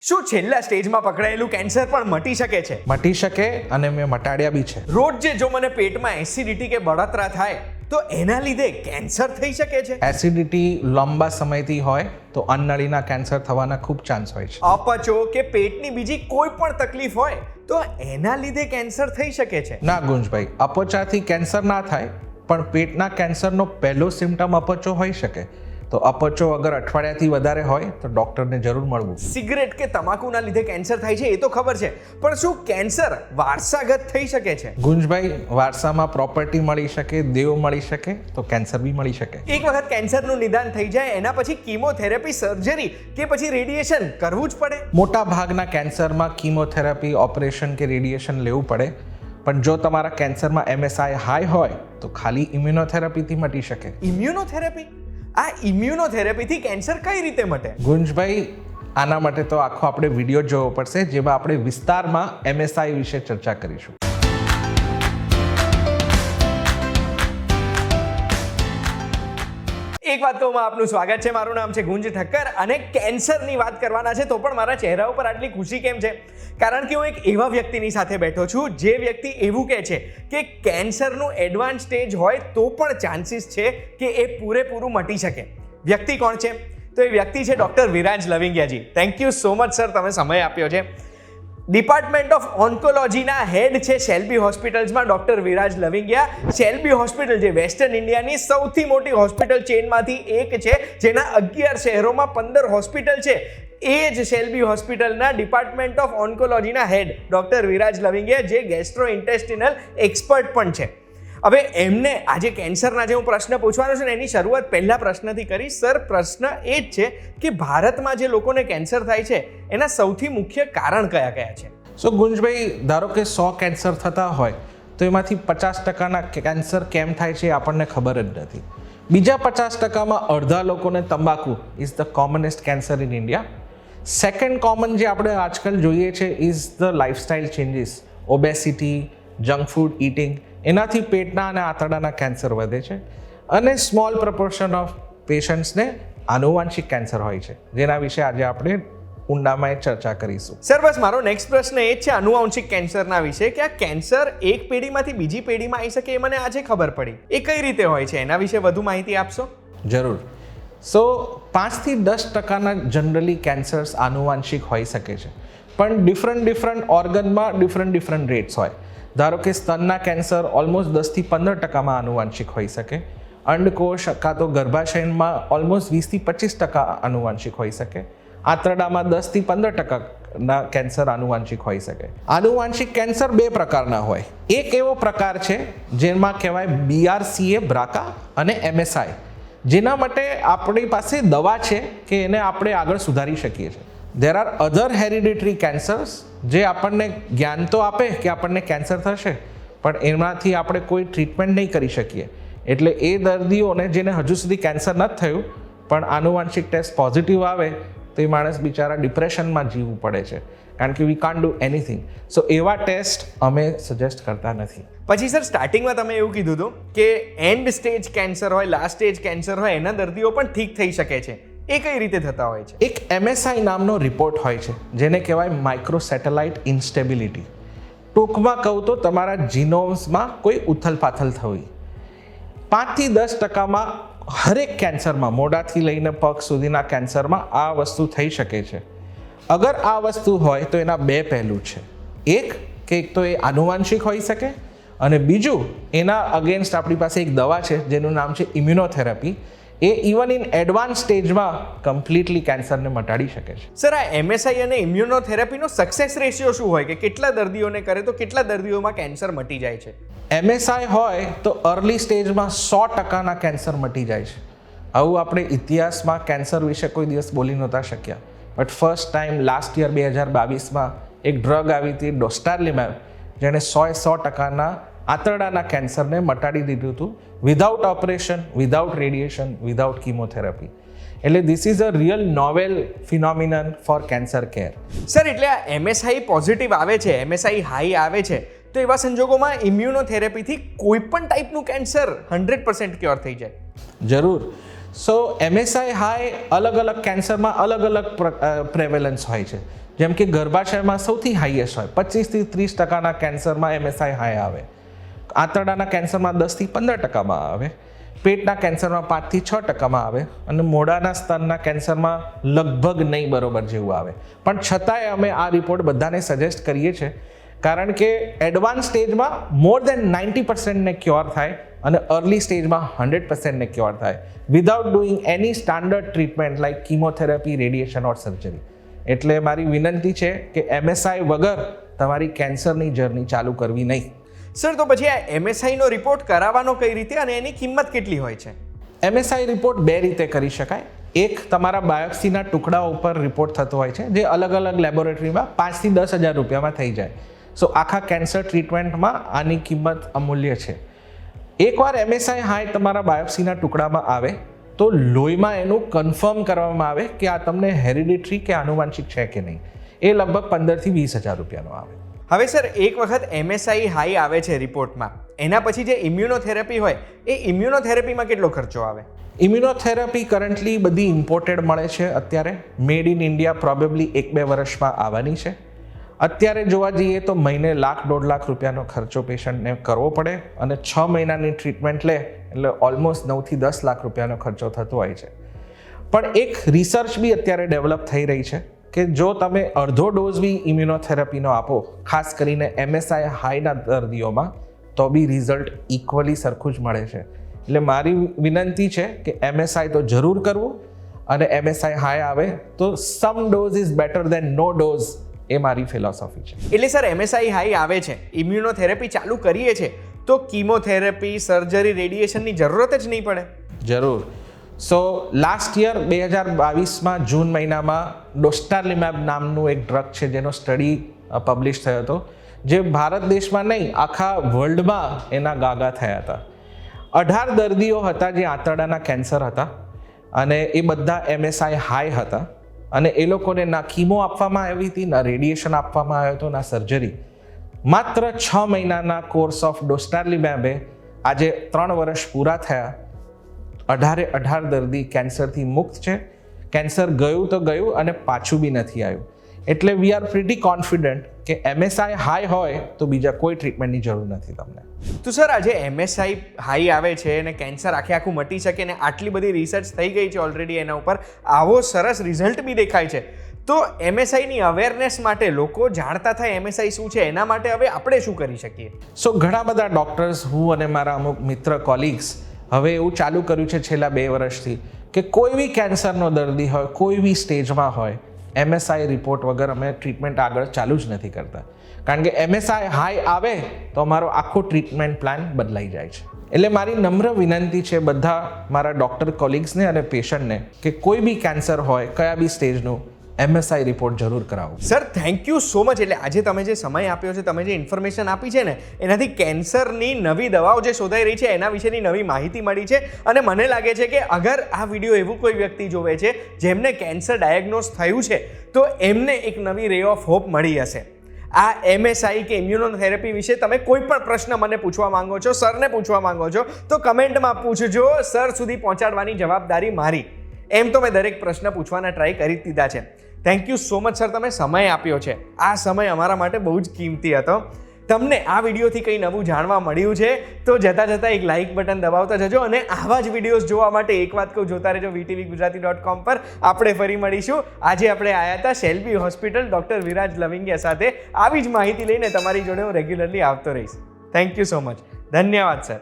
શું છેલ્લા સ્ટેજમાં પકડાયેલું કેન્સર પણ મટી શકે છે? મટી શકે અને મેં મટાડ્યા બી છે. રોજ જો મને પેટમાં એસિડિટી કે બળતરા થાય તો એના લીધે કેન્સર થઈ શકે છે? એસિડિટી લાંબા સમયથી હોય તો અન્નનળીના કેન્સર થવાના ખૂબ ચાન્સ હોય છે. અપચો કે પેટની બીજી કોઈ પણ તકલીફ હોય તો એના લીધે કેન્સર થઈ શકે છે? ના ગુંજભાઈ, અપચાથી કેન્સર ના થાય, પણ પેટના કેન્સરનો પહેલો સિમ્ટમ અપચો હોઈ શકે. તો અપચો અગર અઠવાડિયાથી વધારે હોય તો ડૉક્ટરને જરૂર મળવું. સિગરેટ કે તમાકુના લીધે કેન્સર થાય છે એ તો ખબર છે, પણ શું કેન્સર વારસાગત થઈ શકે છે? ગુંજભાઈ, વારસામાં પ્રોપર્ટી મળી શકે, દેવ મળી શકે, તો કેન્સર બી મળી શકે. એક વખત કેન્સરનું નિદાન થઈ જાય એના પછી કીમોથેરાપી, સર્જરી કે પછી રેડિયેશન કરવું જ પડે? મોટા ભાગના કેન્સરમાં કીમોથેરાપી, ઓપરેશન કે રેડિયેશન લેવું પડે, પણ જો તમારા કેન્સરમાં MSI હાઈ હોય તો ખાલી ઇમ્યુનોથેરાપીથી મટી શકે. ઇમ્યુનોથેરાપી? આ ઇમ્યુનોથેરાપીથી કેન્સર કઈ રીતે મટે? ગુંજભાઈ, આના માટે તો આખો આપણે વિડીયો જોવો પડશે, જેમાં આપણે વિસ્તારમાં MSI વિશે ચર્ચા કરીશું. એક વાત કહું, આપનું સ્વાગત છે. મારું નામ છે ગુંજ ઠક્કર અને કેન્સરની વાત કરવાના છે તો પણ મારા ચહેરા ઉપર આટલી ખુશી કેમ છે? કારણ કે હું એક એવા વ્યક્તિની સાથે બેઠો છું જે વ્યક્તિ એવું કહે છે કે કેન્સરનું એડવાન્સ સ્ટેજ હોય તો પણ ચાન્સીસ છે કે એ પૂરેપૂરું મટી શકે. વ્યક્તિ કોણ છે? તો એ વ્યક્તિ છે ડૉક્ટર વિરાજ લવિંગિયાજી. Thank you so much sir, તમે સમય આપ્યો છે. ડિપાર્ટમેન્ટ ઓફ ઓન્કોલોજીના હેડ છે શેલ્બી હોસ્પિટલ્સમાં doctor Viraj Lavingiya. Shelby hospital જે વેસ્ટર્ન ઇન્ડિયાની સૌથી મોટી હોસ્પિટલ ચેનમાંથી એક છે, જેના 11 શહેરોમાં 15 હોસ્પિટલ છે. એ જ શેલ્બી હોસ્પિટલના ડિપાર્ટમેન્ટ ઓફ ઓન્કોલોજીના હેડ ડૉક્ટર વિરાજ લવિંગિયા, જે ગેસ્ટ્રોઇન્ટેસ્ટિનલ એક્સપર્ટ પણ છે. હવે એમને આજે કેન્સરના જે હું પ્રશ્ન પૂછવાનો છું ને એની શરૂઆત પહેલા પ્રશ્નથી કરીશ. સર, પ્રશ્ન એ જ છે કે ભારતમાં જે લોકોને કેન્સર થાય છે એના સૌથી મુખ્ય કારણ કયા કયા છે? સો ગુંજભાઈ, ધારો કે 100 કેન્સર થતા હોય તો એમાંથી 50%ના કેન્સર કેમ થાય છે આપણને ખબર જ નથી. બીજા 50%માં અડધા લોકોને તંબાકુ is the commonest cancer in India. Second common જે આપણે આજકાલ જોઈએ છે is the lifestyle changes, obesity, junk food eating. એનાથી પેટના અને આંતરડાના કેન્સર વધે છે. અને સ્મોલ પ્રપોર્શન ઓફ પેશન્ટ્સને આનુવંશિક કેન્સર હોય છે, જેના વિશે આજે આપણે ઊંડામાં ચર્ચા કરીશું. સર, બસ મારો નેક્સ્ટ પ્રશ્ન એ જ છે આનુવંશિક કેન્સરના વિશે, કે આ કેન્સર એક પેઢીમાંથી બીજી પેઢીમાં આવી શકે એ મને આજે ખબર પડી. એ કઈ રીતે હોય છે એના વિશે વધુ માહિતી આપશો? જરૂર. સો 5 થી 10%ના જનરલી કેન્સર્સ આનુવંશિક હોઈ શકે છે, પણ ડિફરન્ટ ઓર્ગનમાં ડિફરન્ટ રેટ્સ હોય. ધારો કે સ્તનના કેન્સર ઓલમોસ્ટ 10 થી 15%માં આનુવંશિક હોઈ શકે. અંડકોશ કાં તો ગર્ભાશયમાં ઓલમોસ્ટ 20 થી 25% આનુવંશિક હોઈ શકે. આંતરડામાં 10 થી 15%ના કેન્સર આનુવંશિક હોઈ શકે. આનુવંશિક કેન્સર 2 પ્રકારના હોય. એક એવો પ્રકાર છે જેમાં કહેવાય BRCA, BRCA અને MSI, જેના માટે આપણી પાસે દવા છે કે એને આપણે આગળ સુધારી શકીએ છીએ. There are other hereditary cancers જે આપણને જ્ઞાન તો આપે કે આપણને કેન્સર થશે, પણ એમાંથી આપણે કોઈ ટ્રીટમેન્ટ નહીં કરી શકીએ. એટલે એ દર્દીઓને જેને હજુ સુધી કેન્સર નથી થયું પણ આનુવંશિક ટેસ્ટ પોઝિટિવ આવે તો એ માણસ બિચારા ડિપ્રેશનમાં જીવવું પડે છે, કારણ કે વી કાન્ટ ડુ એનીથિંગ. સો એવા ટેસ્ટ અમે સજેસ્ટ કરતા નથી. પછી સર, સ્ટાર્ટિંગમાં તમે એવું કીધું હતું કે એન્ડ સ્ટેજ કેન્સર હોય, લાસ્ટ સ્ટેજ કેન્સર હોય, એના દર્દીઓ પણ ઠીક થઈ શકે છે. એ કઈ રીતે થતા હોય છે? એક MSI નામનો રિપોર્ટ હોય છે જેને કહેવાય માઇક્રોસેટેલાઇટ ઇન્સ્ટેબિલિટી. ટૂંકમાં કહું તો તમારા જીનોમ્સમાં કોઈ ઉથલપાથલ થવી. 5 થી 10%માં હરેક કેન્સરમાં, મોઢાથી લઈને પગ સુધીના કેન્સરમાં આ વસ્તુ થઈ શકે છે. અગર આ વસ્તુ હોય તો એના 2 પહેલું છે. એક તો એ આનુવંશિક હોઈ શકે, અને બીજું એના અગેન્સ્ટ આપણી પાસે એક દવા છે જેનું નામ છે immunotherapy. A even in advance સ્ટેજમાં કમ્પ્લીટલી કેન્સરને મટાડી શકે છે. સર, આ MSI અને ઇમ્યુનોથેરાપીનો સક્સેસ રેશિયો શું હોય, કે કેટલા દર્દીઓને કરે તો કેટલા દર્દીઓમાં કેન્સર મટી જાય છે? MSI હોય તો અર્લી સ્ટેજમાં 100%ના કેન્સર મટી જાય છે. આવું આપણે ઇતિહાસમાં કેન્સર વિશે કોઈ દિવસ બોલી નહોતા શક્યા, but first time last year 2022માં એક ડ્રગ આવી હતી, ડોસ્ટારલિમેબ, જેણે 100%ના આંતરડાના કેન્સરને મટાડી દીધું હતું, without operation, without radiation, without chemotherapy. એટલે this is a real novel phenomenon for cancer care. Sir, એટલે આ MSI પોઝિટિવ આવે છે, MSI હાઈ આવે છે, તો એવા સંજોગોમાં ઇમ્યુનોથેરાપીથી કોઈ પણ ટાઈપનું કેન્સર 100% ક્યોર થઈ જાય? જરૂર. સો MSI હાઈ અલગ કેન્સરમાં અલગ પ્રેવેલન્સ હોય છે. જેમ કે ગર્ભાશયમાં સૌથી હાઈએસ્ટ હોય 25 થી 30% કેન્સરમાં MSI હાઈ આવે, આંતરડાના કેન્સરમાં 10 થી 15% આવે, પેટના કેન્સરમાં 5 થી 6% આવે અને મોઢાના સ્તનના કેન્સરમાં લગભગ નહીં બરોબર જેવું આવે. પણ છતાંય અમે આ રિપોર્ટ બધાને સજેસ્ટ કરીએ છીએ કારણ કે એડવાન્સ સ્ટેજમાં મોર દેન 90% ને ક્યોર થાય અને અર્લી સ્ટેજમાં 100% ને ક્યોર થાય without doing any standard treatment like chemotherapy, radiation or surgery. એટલે મારી વિનંતી છે કે MSI વગર તમારી કેન્સરની જર્ની ચાલુ કરવી નહીં. સર, તો પછી આ MSI નો રિપોર્ટ કરાવવાનો કઈ રીતે અને એની કિંમત કેટલી હોય છે? MSI રિપોર્ટ બે રીતે કરી શકાય. એક તમારા બાયોપ્સીના ટુકડા ઉપર રિપોર્ટ થતો હોય છે જે અલગ અલગ લેબોરેટરીમાં 5 થી 10,000 રૂપિયામાં થઈ જાય. સો આખા કેન્સર ટ્રીટમેન્ટમાં આની કિંમત અમૂલ્ય છે. એકવાર MSI હાઈ તમારા બાયોપ્સીના ટુકડામાં આવે તો લોહીમાં એનું કન્ફર્મ કરવામાં આવે કે આ તમને હેરિડિટરી કે આનુવાંશિક છે કે નહીં. એ લગભગ 15 થી 20,000 રૂપિયાનો આવે. હવે સર, એક વખત MSI હાઈ આવે છે રિપોર્ટમાં, એના પછી જે ઇમ્યુનોથેરાપી હોય એ ઇમ્યુનોથેરાપીમાં કેટલો ખર્ચો આવે? ઇમ્યુનોથેરાપી કરન્ટલી બધી ઇમ્પોર્ટેડ મળે છે અત્યારે. મેડ ઇન ઇન્ડિયા પ્રોબેબલી 1-2 વર્ષમાં આવવાની છે. અત્યારે જોવા જઈએ તો મહિને $1,00,000-1.5 લાખ રૂપિયાનો ખર્ચો પેશન્ટને કરવો પડે અને 6 મહિનાની ટ્રીટમેન્ટ લે એટલે ઓલમોસ્ટ 9 થી 10 લાખ રૂપિયાનો ખર્ચો થતો હોય છે. પણ એક રિસર્ચ બી અત્યારે ડેવલપ થઈ રહી છે કે જો તમે અડધો ડોઝ બી ઇમ્યુનોથેરાપીનો આપો, ખાસ કરીને MSI હાઈના દર્દીઓમાં, તો બી રિઝલ્ટ ઇક્વલી સરખું જ મળે છે. એટલે મારી વિનંતી છે કે MSI તો જરૂર કરવું અને MSI હાઈ આવે તો some dose is better than no dose. એ મારી ફિલોસોફી છે. એટલે સર, MSI હાઈ આવે છે, ઇમ્યુનોથેરાપી ચાલુ કરીએ છે તો કિમોથેરાપી, સર્જરી, રેડિયેશનની જરૂરત જ નહીં પડે? જરૂર. સો લાસ્ટ યર 2022માં જૂન મહિનામાં ડોસ્ટારલિમેબ નામનું એક ડ્રગ છે જેનો સ્ટડી પબ્લિશ થયો હતો, જે ભારત દેશમાં નહીં આખા વર્લ્ડમાં એના ગાગા થયા હતા. 18 દર્દીઓ હતા જે આંતરડાના કેન્સર હતા અને એ બધા MSI હાઈ હતા અને એ લોકોને ના કીમો આપવામાં આવી હતી, ના રેડિયેશન આપવામાં આવ્યો હતો, ના સર્જરી. માત્ર 6 મહિનાના કોર્સ ઓફ ડોસ્ટારલિમેબે આજે 3 વર્ષ પૂરા થયા, 18 દર્દી કેન્સરથી મુક્ત છે. કેન્સર ગયું તો ગયું અને પાછું બી નથી આવ્યું. એટલે વી આર પ્રીટી કોન્ફિડન્ટ કે MSI હાઈ હોય તો બીજા કોઈ ટ્રીટમેન્ટની જરૂર નથી તમને. તો સર, આજે MSI હાઈ આવે છે અને કેન્સર આખું મટી શકે ને આટલી બધી રિસર્ચ થઈ ગઈ છે ઓલરેડી એના ઉપર, આવો સરસ રિઝલ્ટ બી દેખાય છે, તો MSIની અવેરનેસ માટે લોકો જાણતા થાય MSI શું છે, એના માટે હવે આપણે શું કરી શકીએ? સો ઘણા બધા ડૉક્ટર્સ, હું અને મારા અમુક મિત્ર કોલિગ્સ હવે એવું ચાલુ કર્યું છે છેલ્લા 2 વર્ષથી કે કોઈ બી કેન્સરનો દર્દી હોય, કોઈ બી સ્ટેજમાં હોય, MSI રિપોર્ટ વગર અમે ટ્રીટમેન્ટ આગળ ચાલુ જ નથી કરતા. કારણ કે MSI હાઈ આવે તો અમારો આખો ટ્રીટમેન્ટ પ્લાન બદલાઈ જાય છે. એટલે મારી નમ્ર વિનંતી છે બધા મારા ડૉક્ટર કોલિગ્સને અને પેશન્ટને કે કોઈ બી કેન્સર હોય, કયા બી સ્ટેજનું, MSI રિપોર્ટ જરૂર કરાવો. Sir, thank you so much. એટલે આજે તમે જે સમય આપ્યો છે, તમે જે ઇન્ફોર્મેશન આપી છે ને, એનાથી કેન્સરની નવી દવાઓ જે શોધાઈ રહી છે એના વિશેની નવી માહિતી મળી છે અને મને લાગે છે કે અગર આ વિડીયો એવું કોઈ વ્યક્તિ જોવે છે જેમને કેન્સર ડાયગ્નોઝ થયું છે તો એમને એક નવી રે ઓફ હોપ મળી હશે. આ MSI કે ઇમ્યુનોથેરાપી વિશે તમે કોઈ પણ પ્રશ્ન મને પૂછવા માંગો છો, સરને પૂછવા માંગો છો, તો કમેન્ટમાં પૂછજો. સર સુધી પહોંચાડવાની જવાબદારી મારી. એમ તો મેં દરેક પ્રશ્ન પૂછવાના ટ્રાય કરી જ દીધા છે. Thank you so much sir, તમે સમય આપ્યો છે. આ સમય અમારા માટે બહુ જ કિંમતી હતો. તમને આ વિડીયોથી કંઈ નવું જાણવા મળ્યું છે તો જતાં એક લાઇક બટન દબાવતા જજો અને આવા જ વિડીયોઝ જોવા માટે એક વાત કહું, જોતા રહેજો VTVgujarati.com પર. આપણે ફરી મળીશું. આજે આપણે આવ્યા હતા શેલ્બી હોસ્પિટલ ડૉક્ટર વિરાજ લવિંગિયા સાથે. આવી જ માહિતી લઈને તમારી જોડે હું રેગ્યુલરલી આવતો રહીશ. Thank you so much. ધન્યવાદ સર.